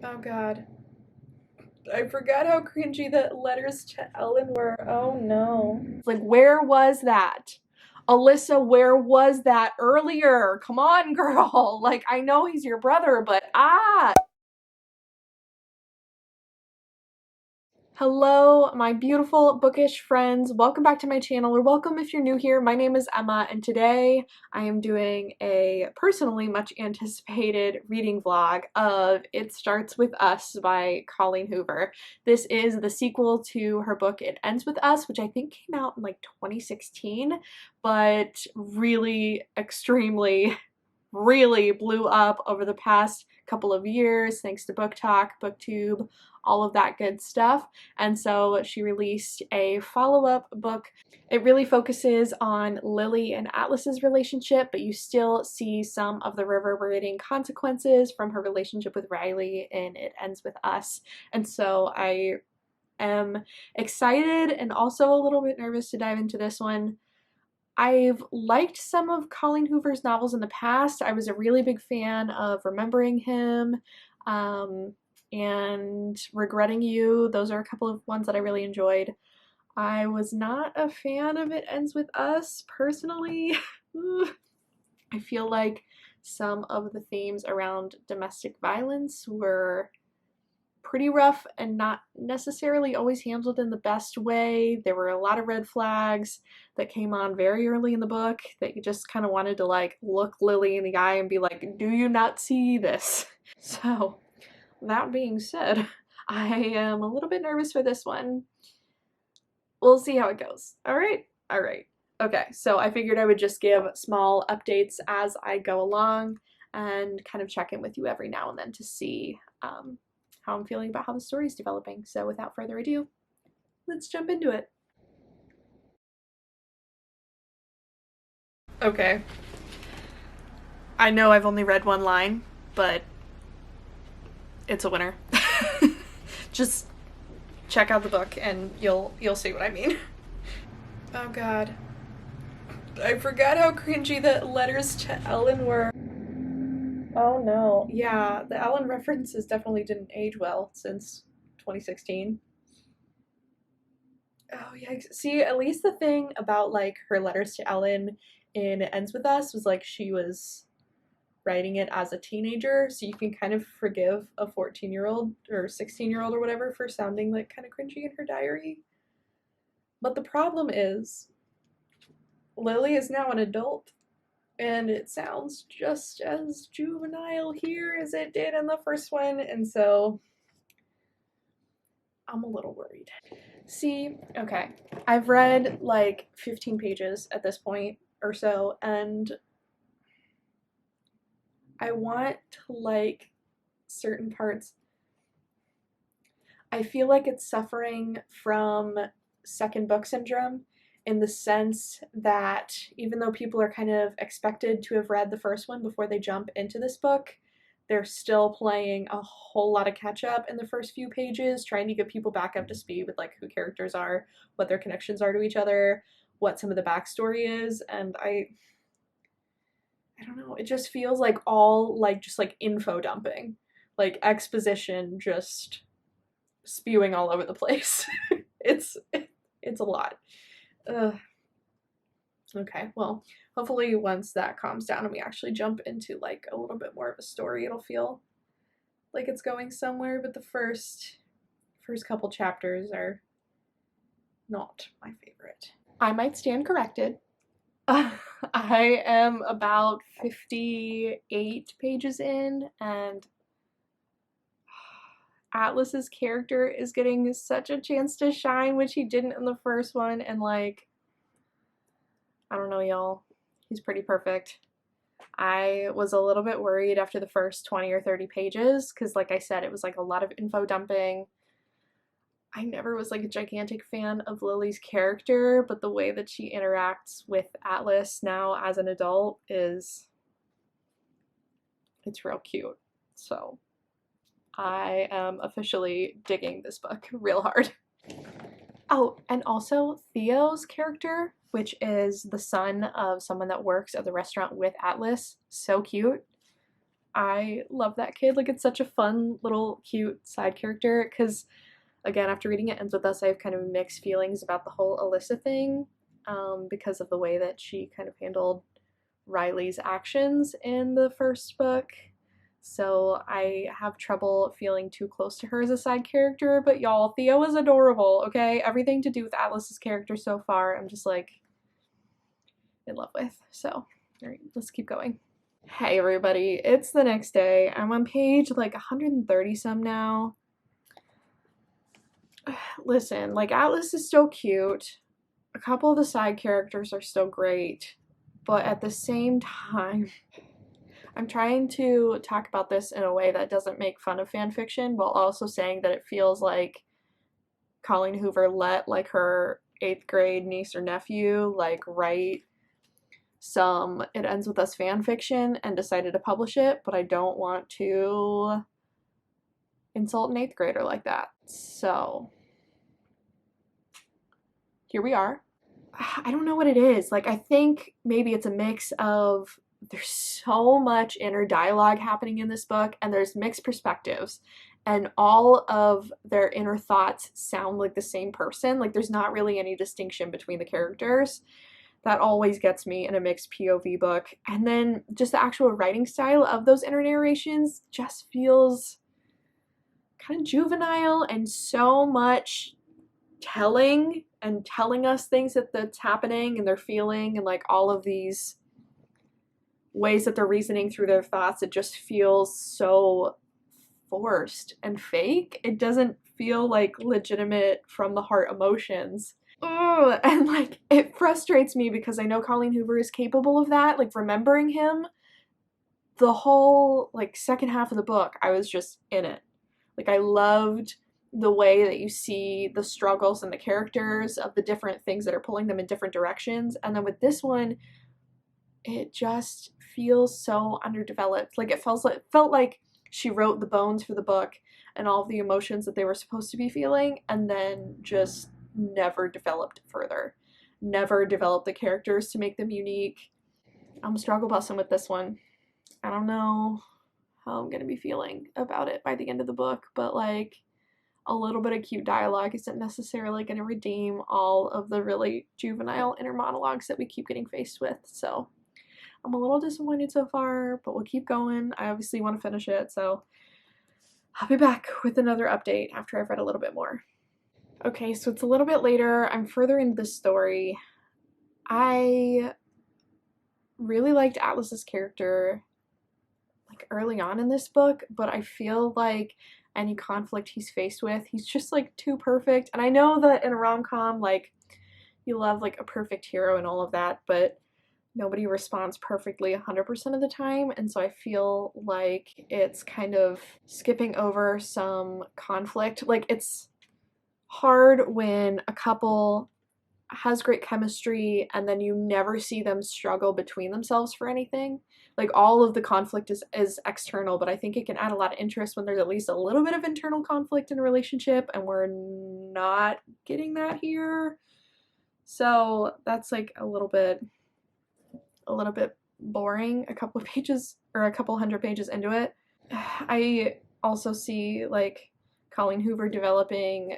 Oh god. I forgot how cringy the letters to Ellen were. Oh no. Like, where was that? Alyssa, where was that earlier? Come on, girl. Like, I know he's your brother, but Hello, my beautiful bookish friends. Welcome back to my channel, or welcome if you're new here. My name is Emma, and today I am doing a personally much anticipated reading vlog of It Starts With Us by Colleen Hoover. This is the sequel to her book It Ends With Us, which I think came out in like 2016, but really extremely really blew up over the past couple of years thanks to booktok, booktube, all of that good stuff. And so she released a follow-up book. It really focuses on Lily and Atlas's relationship, but you still see some of the reverberating consequences from her relationship with Riley in It Ends With Us. And so I am excited and also a little bit nervous to dive into this one. I've liked some of Colleen Hoover's novels in the past. I was a really big fan of Remembering Him and Regretting You. Those are a couple of ones that I really enjoyed. I was not a fan of It Ends With Us, personally. I feel like some of the themes around domestic violence were pretty rough and not necessarily always handled in the best way. There were a lot of red flags that came on very early in the book that you just kind of wanted to like look Lily in the eye and be like, do you not see this? So that being said, I am a little bit nervous for this one. We'll see how it goes. All right. Okay, so I figured I would just give small updates as I go along and kind of check in with you every now and then to see how I'm feeling about how the story is developing. So without further ado, let's jump into it. Okay. I know I've only read one line, but it's a winner. Just check out the book and you'll see what I mean. Oh god. I forgot how cringy the letters to Ellen were. Oh no. Yeah, the Ellen references definitely didn't age well since 2016. Oh yeah. See, at least the thing about like her letters to Ellen in It Ends With Us was like she was writing it as a teenager, so you can kind of forgive a 14-year-old or 16-year-old or whatever for sounding like kind of cringy in her diary. But the problem is Lily is now an adult and it sounds just as juvenile here as it did in the first one, and so I'm a little worried. See, okay, I've read like 15 pages at this point or so, and I want to like certain parts. I feel like it's suffering from second book syndrome in the sense that even though people are kind of expected to have read the first one before they jump into this book, they're still playing a whole lot of catch up in the first few pages, trying to get people back up to speed with like who characters are, what their connections are to each other, what some of the backstory is, and I don't know, it just feels like all like just like info dumping, like exposition just spewing all over the place. it's it's a lot. Ugh. Okay, well, hopefully once that calms down and we actually jump into like a little bit more of a story, it'll feel like it's going somewhere, but the first couple chapters are not my favorite. I might stand corrected. I am about 58 pages in, and Atlas's character is getting such a chance to shine, which he didn't in the first one, and like, I don't know, y'all. He's pretty perfect. I was a little bit worried after the first 20 or 30 pages because, like I said, it was like a lot of info dumping. I never was like a gigantic fan of Lily's character, but the way that she interacts with Atlas now as an adult it's real cute. So I am officially digging this book real hard. Oh, and also Theo's character, which is the son of someone that works at the restaurant with Atlas, so cute. I love that kid. Like, it's such a fun little cute side character, because again, after reading It Ends With Us, I have kind of mixed feelings about the whole Alyssa thing, because of the way that she kind of handled Riley's actions in the first book. So I have trouble feeling too close to her as a side character, but y'all, Theo is adorable, okay? Everything to do with Atlas's character so far, I'm just like in love with. So, all right, let's keep going. Hey everybody, it's the next day. I'm on page like 130 some now. Listen, like, Atlas is still cute. A couple of the side characters are still great, but at the same time, I'm trying to talk about this in a way that doesn't make fun of fan fiction, while also saying that it feels like Colleen Hoover let like her 8th grade niece or nephew like write some It Ends With Us fan fiction and decided to publish it, but I don't want to insult an 8th grader like that. So here we are. I don't know what it is. Like, I think maybe it's a mix of, there's so much inner dialogue happening in this book, and there's mixed perspectives, and all of their inner thoughts sound like the same person. Like, there's not really any distinction between the characters. That always gets me in a mixed POV book. And then just the actual writing style of those inner narrations just feels kind of juvenile, and so much telling and telling us things that's happening and they're feeling, and like all of these ways that they're reasoning through their thoughts. It just feels so forced and fake. It doesn't feel like legitimate from the heart emotions. Ugh, and like, it frustrates me because I know Colleen Hoover is capable of that. Like, remembering him, the whole like second half of the book, I was just in it. Like, I loved the way that you see the struggles and the characters of the different things that are pulling them in different directions. And then with this one, it just feels so underdeveloped. Like, it felt like she wrote the bones for the book and all of the emotions that they were supposed to be feeling, and then just never developed further. Never developed the characters to make them unique. I'm a struggle busting with this one. I don't know how I'm gonna be feeling about it by the end of the book, but like, a little bit of cute dialogue isn't necessarily going to redeem all of the really juvenile inner monologues that we keep getting faced with. So I'm a little disappointed so far, but we'll keep going. I obviously want to finish it, so I'll be back with another update after I've read a little bit more. Okay, so it's a little bit later. I'm further into the story. I really liked Atlas's character like early on in this book, but I feel like any conflict he's faced with, he's just like too perfect. And I know that in a rom-com, like, you love like a perfect hero and all of that, but nobody responds perfectly 100% of the time, and so I feel like it's kind of skipping over some conflict. Like, it's hard when a couple has great chemistry and then you never see them struggle between themselves for anything. Like, all of the conflict is external, but I think it can add a lot of interest when there's at least a little bit of internal conflict in a relationship, and we're not getting that here. So that's like a little bit boring a couple of pages, or a couple hundred pages into it. I also see like Colleen Hoover developing,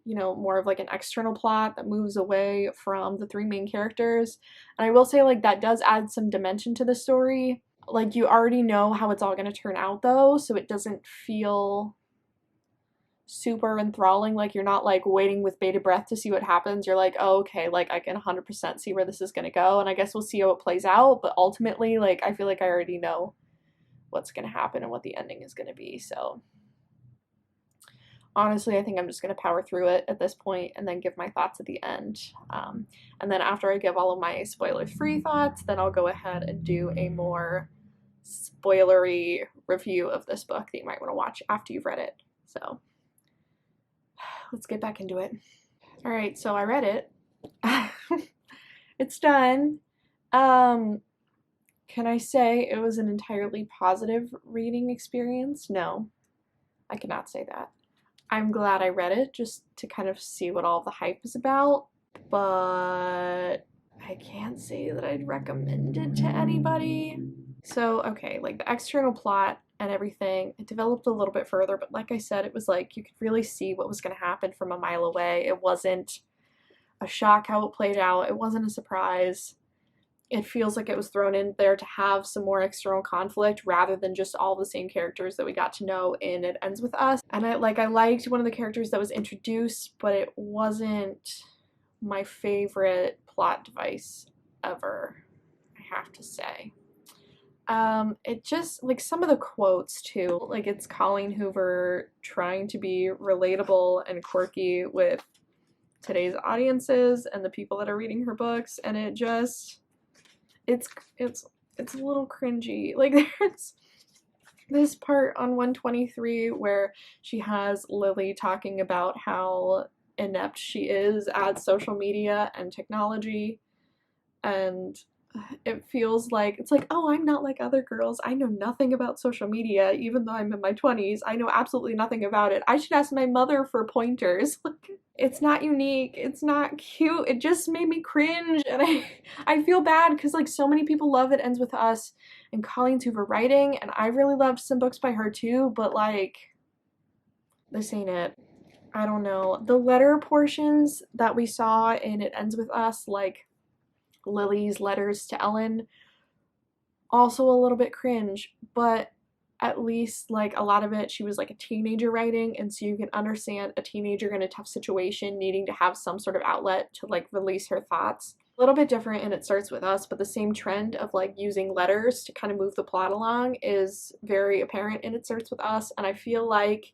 you know, more of like an external plot that moves away from the 3 main characters. And I will say, like, that does add some dimension to the story. Like, you already know how it's all going to turn out though, so it doesn't feel super enthralling. Like, you're not like waiting with bated breath to see what happens. You're like, oh, okay, like, I can 100% see where this is going to go, and I guess we'll see how it plays out. But ultimately, like, I feel like I already know what's going to happen and what the ending is going to be. So honestly, I think I'm just going to power through it at this point and then give my thoughts at the end. And then after I give all of my spoiler-free thoughts, then I'll go ahead and do a more spoilery review of this book that you might want to watch after you've read it. So let's get back into it. All right, so I read it. It's done. Can I say it was an entirely positive reading experience? No, I cannot say that. I'm glad I read it just to kind of see what all the hype is about, but I can't say that I'd recommend it to anybody. So, okay, like the external plot and everything, it developed a little bit further, but like I said, it was like you could really see what was going to happen from a mile away. It wasn't a shock how it played out, it wasn't a surprise. It feels like it was thrown in there to have some more external conflict rather than just all the same characters that we got to know in It Ends With Us. And I liked one of the characters that was introduced, but it wasn't my favorite plot device ever, I have to say. It just, like, some of the quotes too, like it's Colleen Hoover trying to be relatable and quirky with today's audiences and the people that are reading her books, and it just, it's a little cringy. Like, there's this part on 123 where she has Lily talking about how inept she is at social media and technology, and it feels like, it's like, oh, I'm not like other girls. I know nothing about social media, even though I'm in my 20s. I know absolutely nothing about it. I should ask my mother for pointers. It's not unique. It's not cute. It just made me cringe, and I feel bad because, like, so many people love It Ends With Us and Colleen Hoover writing, and I really loved some books by her too, but, like, this ain't it. I don't know. The letter portions that we saw in It Ends With Us, like Lily's letters to Ellen, also a little bit cringe, but at least, like, a lot of it, she was like a teenager writing, and so you can understand a teenager in a tough situation needing to have some sort of outlet to, like, release her thoughts. A little bit different in It Starts With Us, but the same trend of, like, using letters to kind of move the plot along is very apparent in It Starts With Us, and I feel like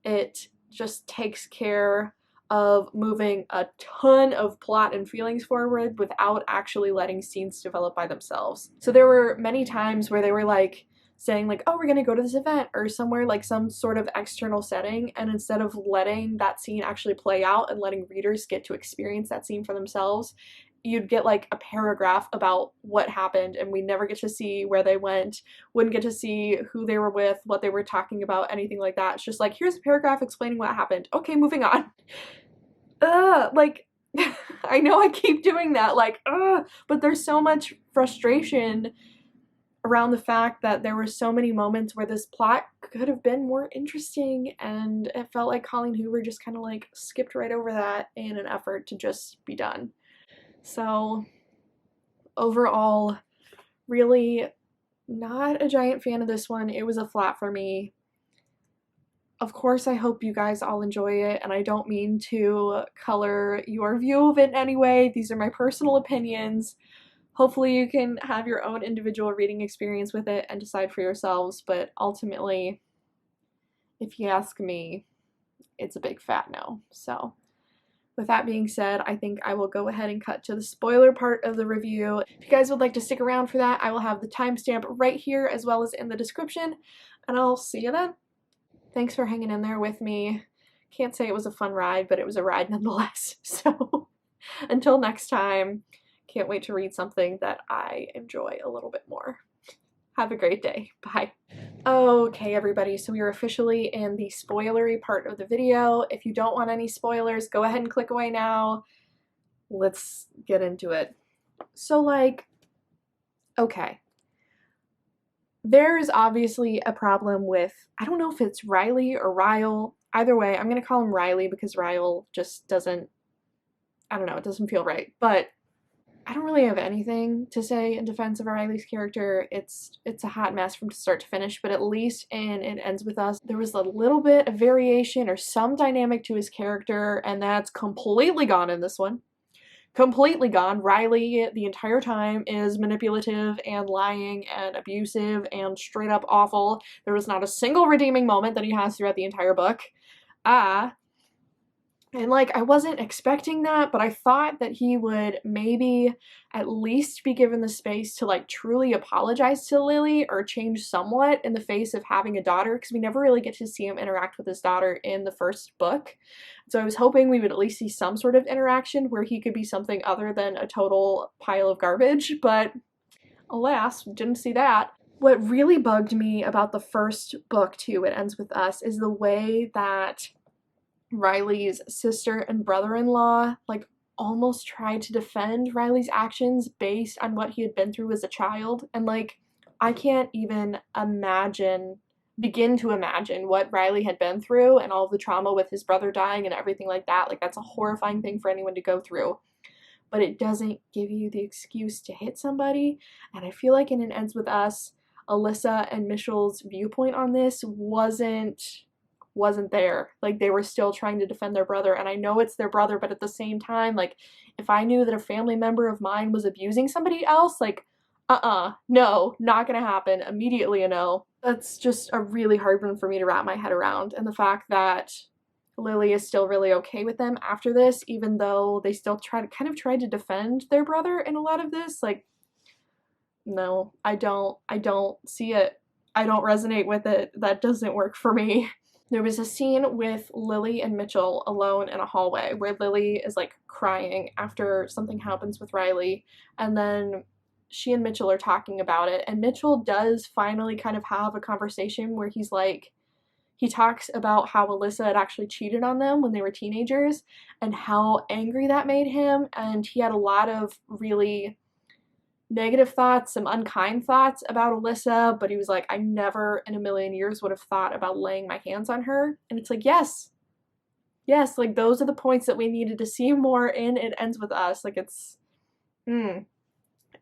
it just takes care of moving a ton of plot and feelings forward without actually letting scenes develop by themselves. So there were many times where they were, like, saying, like, oh, we're gonna go to this event or somewhere, like some sort of external setting, and instead of letting that scene actually play out and letting readers get to experience that scene for themselves, you'd get, like, a paragraph about what happened, and we never get to see where they went, wouldn't get to see who they were with, what they were talking about, anything like that. It's just like, here's a paragraph explaining what happened. Okay, moving on. Like, I know I keep doing that, like, but there's so much frustration around the fact that there were so many moments where this plot could have been more interesting, and it felt like Colleen Hoover just kind of, like, skipped right over that in an effort to just be done. So overall, really not a giant fan of this one. It was a flat for me. Of course, I hope you guys all enjoy it, and I don't mean to color your view of it in any way. These are my personal opinions. Hopefully you can have your own individual reading experience with it and decide for yourselves, but ultimately, if you ask me, it's a big fat no. So with that being said, I think I will go ahead and cut to the spoiler part of the review. If you guys would like to stick around for that, I will have the timestamp right here as well as in the description, and I'll see you then. Thanks for hanging in there with me. Can't say it was a fun ride, but it was a ride nonetheless. So until next time, can't wait to read something that I enjoy a little bit more. Have a great day. Bye. Okay, everybody, so we are officially in the spoilery part of the video. If you don't want any spoilers, go ahead and click away now. Let's get into it. So, like, okay. There's obviously a problem with, I don't know if it's Riley or Ryle. Either way, I'm going to call him Riley because Ryle just doesn't, I don't know, it doesn't feel right. But I don't really have anything to say in defense of Riley's character. It's a hot mess from start to finish, but at least in It Ends With Us, there was a little bit of variation or some dynamic to his character, and that's completely gone in this one. Completely gone. Riley, the entire time, is manipulative and lying and abusive and straight up awful. There was not a single redeeming moment that he has throughout the entire book. And, like, I wasn't expecting that, but I thought that he would maybe at least be given the space to, like, truly apologize to Lily or change somewhat in the face of having a daughter, because we never really get to see him interact with his daughter in the first book. So I was hoping we would at least see some sort of interaction where he could be something other than a total pile of garbage, but alas, didn't see that. What really bugged me about the first book, too, It Ends With Us, is the way that Riley's sister and brother-in-law, like, almost tried to defend Riley's actions based on what he had been through as a child. And, like, I can't even begin to imagine what Riley had been through and all of the trauma with his brother dying and everything like that. Like, that's a horrifying thing for anyone to go through. But it doesn't give you the excuse to hit somebody. And I feel like in It Ends With Us, Alyssa and Mitchell's viewpoint on this wasn't there. Like, they were still trying to defend their brother, and I know it's their brother, but at the same time, like, if I knew that a family member of mine was abusing somebody else, like, no, not gonna happen. Immediately a no. That's just a really hard one for me to wrap my head around, and the fact that Lily is still really okay with them after this, even though they still tried to defend their brother in a lot of this. Like, no, I don't see it. I don't resonate with it. That doesn't work for me. There was a scene with Lily and Mitchell alone in a hallway where Lily is like crying after something happens with Riley, and then she and Mitchell are talking about it, and Mitchell does finally kind of have a conversation where he's like, he talks about how Alyssa had actually cheated on them when they were teenagers and how angry that made him, and he had a lot of really negative thoughts, some unkind thoughts about Alyssa, but he was like, I never in a million years would have thought about laying my hands on her. And it's like, yes, like, those are the points that we needed to see more in It Ends With Us. Like, it's, And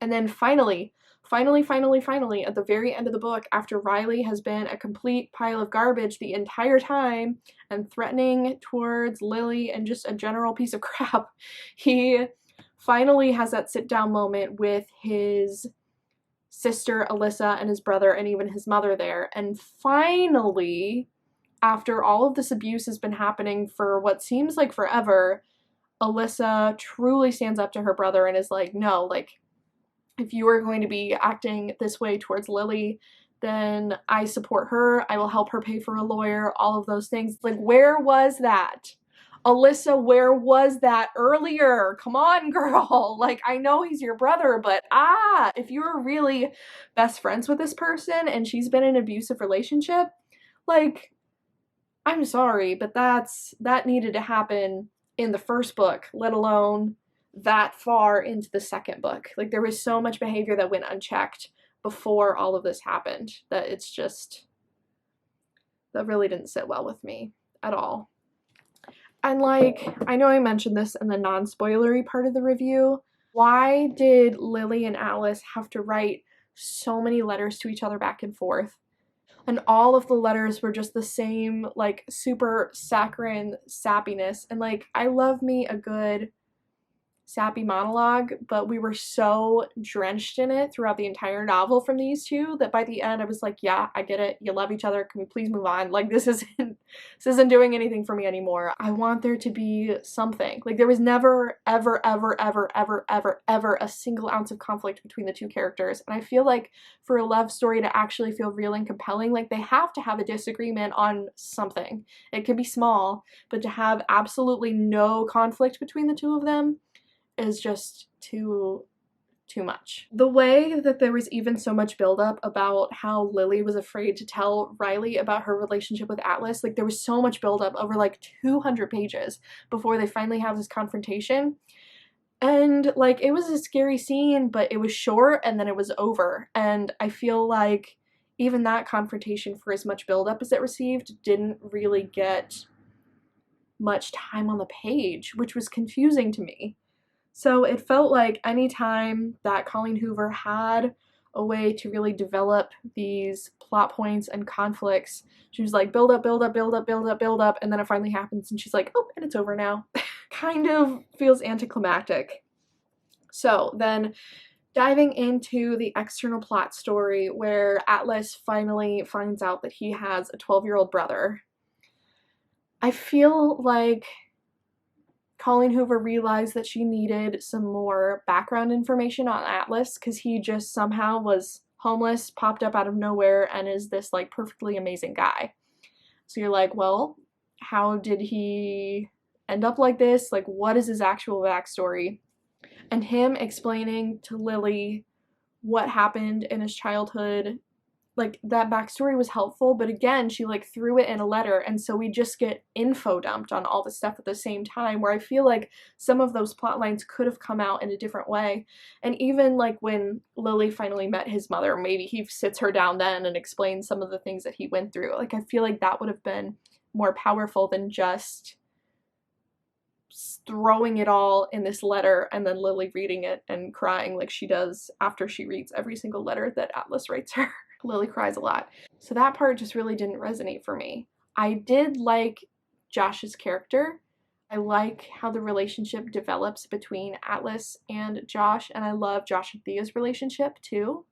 then finally, at the very end of the book, after Riley has been a complete pile of garbage the entire time and threatening towards Lily and just a general piece of crap, he finally has that sit-down moment with his sister Alyssa and his brother and even his mother there. And finally, after all of this abuse has been happening for what seems like forever, Alyssa truly stands up to her brother and is like, no, like, if you are going to be acting this way towards Lily, then I support her. I will help her pay for a lawyer, all of those things. Like, where was that? Alyssa, where was that earlier? Come on, girl. Like, I know he's your brother, but if you were really best friends with this person and she's been in an abusive relationship, like, I'm sorry, but that needed to happen in the first book, let alone that far into the second book. Like, there was so much behavior that went unchecked before all of this happened that it's just, that really didn't sit well with me at all. And like, I know I mentioned this in the non-spoilery part of the review, why did Lily and Alice have to write so many letters to each other back and forth? And all of the letters were just the same, like, super saccharine sappiness. And like, I love me a good sappy monologue, but we were so drenched in it throughout the entire novel from these two that by the end I was like, yeah, I get it, you love each other, can we please move on? Like, this isn't doing anything for me anymore. I want there to be something. Like, there was never ever a single ounce of conflict between the two characters, and I feel like for a love story to actually feel real and compelling, like, they have to have a disagreement on something. It could be small, but to have absolutely no conflict between the two of them is just too much. The way that there was even so much buildup about how Lily was afraid to tell Riley about her relationship with Atlas, like, there was so much buildup over like 200 pages before they finally have this confrontation. And like, it was a scary scene, but it was short and then it was over. And I feel like even that confrontation, for as much buildup as it received, didn't really get much time on the page, which was confusing to me. So it felt like anytime that Colleen Hoover had a way to really develop these plot points and conflicts, she was like, build up, and then it finally happens and she's like, oh, and it's over now. Kind of feels anticlimactic. So then diving into the external plot story where Atlas finally finds out that he has a 12-year-old brother, I feel like Colleen Hoover realized that she needed some more background information on Atlas because he just somehow was homeless, popped up out of nowhere, and is this like perfectly amazing guy. So you're like, well, how did he end up like this? Like, what is his actual backstory? And him explaining to Lily what happened in his childhood like, that backstory was helpful, but again, she, like, threw it in a letter, and so we just get info dumped on all the stuff at the same time, where I feel like some of those plot lines could have come out in a different way. And even, like, when Lily finally met his mother, maybe he sits her down then and explains some of the things that he went through. Like, I feel like that would have been more powerful than just throwing it all in this letter and then Lily reading it and crying like she does after she reads every single letter that Atlas writes her. Lily cries a lot. So that part just really didn't resonate for me. I did like Josh's character. I like how the relationship develops between Atlas and Josh, and I love Josh and Thea's relationship too.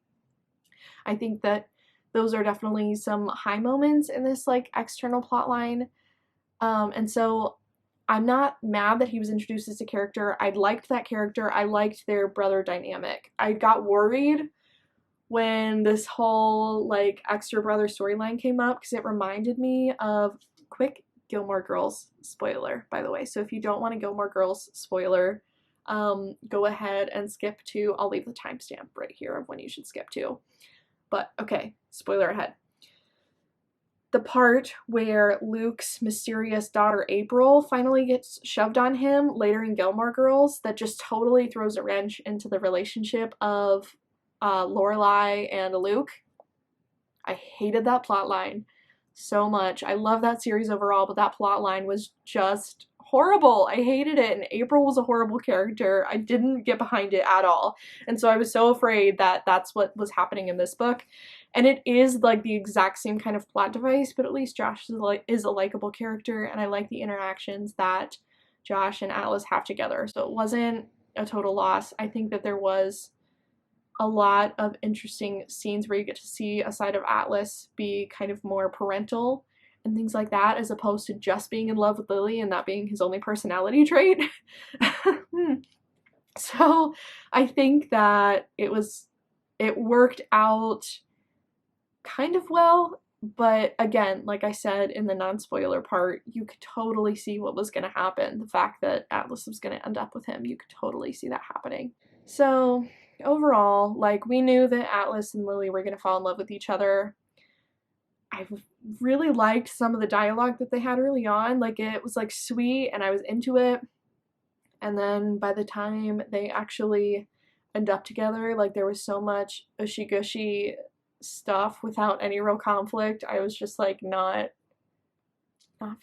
I think that those are definitely some high moments in this, like, external plot line. And so I'm not mad that he was introduced as a character. I liked that character. I liked their brother dynamic. I got worried when this whole, like, extra brother storyline came up because it reminded me of, quick Gilmore Girls spoiler, by the way. So if you don't want a Gilmore Girls spoiler, go ahead and skip to, I'll leave the timestamp right here of when you should skip to. But okay, spoiler ahead. The part where Luke's mysterious daughter April finally gets shoved on him later in Gilmore Girls, that just totally throws a wrench into the relationship of Lorelai and Luke. I hated that plot line so much. I love that series overall, but that plot line was just horrible. I hated it, and April was a horrible character. I didn't get behind it at all, and so I was so afraid that that's what was happening in this book. And it is, like, the exact same kind of plot device, but at least Josh is a likable character, and I like the interactions that Josh and Atlas have together, so it wasn't a total loss. I think that there was a lot of interesting scenes where you get to see a side of Atlas be kind of more parental and things like that, as opposed to just being in love with Lily and that being his only personality trait. So I think that it worked out kind of well, but again, like I said in the non-spoiler part, you could totally see what was going to happen. The fact that Atlas was going to end up with him, you could totally see that happening. So overall, like, we knew that Atlas and Lily were going to fall in love with each other. I really liked some of the dialogue that they had early on. Like, it was, like, sweet and I was into it. And then by the time they actually end up together, like, there was so much ushy-gushy stuff without any real conflict. I was just, like, not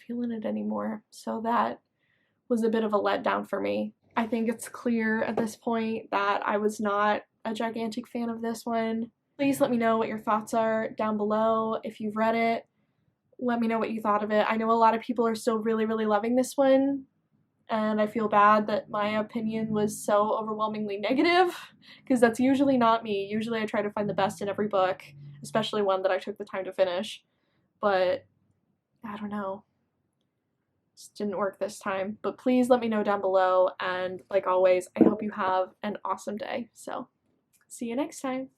feeling it anymore. So that was a bit of a letdown for me. I think it's clear at this point that I was not a gigantic fan of this one. Please let me know what your thoughts are down below. If you've read it, let me know what you thought of it. I know a lot of people are still really, really loving this one, and I feel bad that my opinion was so overwhelmingly negative, because that's usually not me. Usually I try to find the best in every book, especially one that I took the time to finish, but I don't know. Just didn't work this time. But please let me know down below, and like always, I hope you have an awesome day. So, see you next time.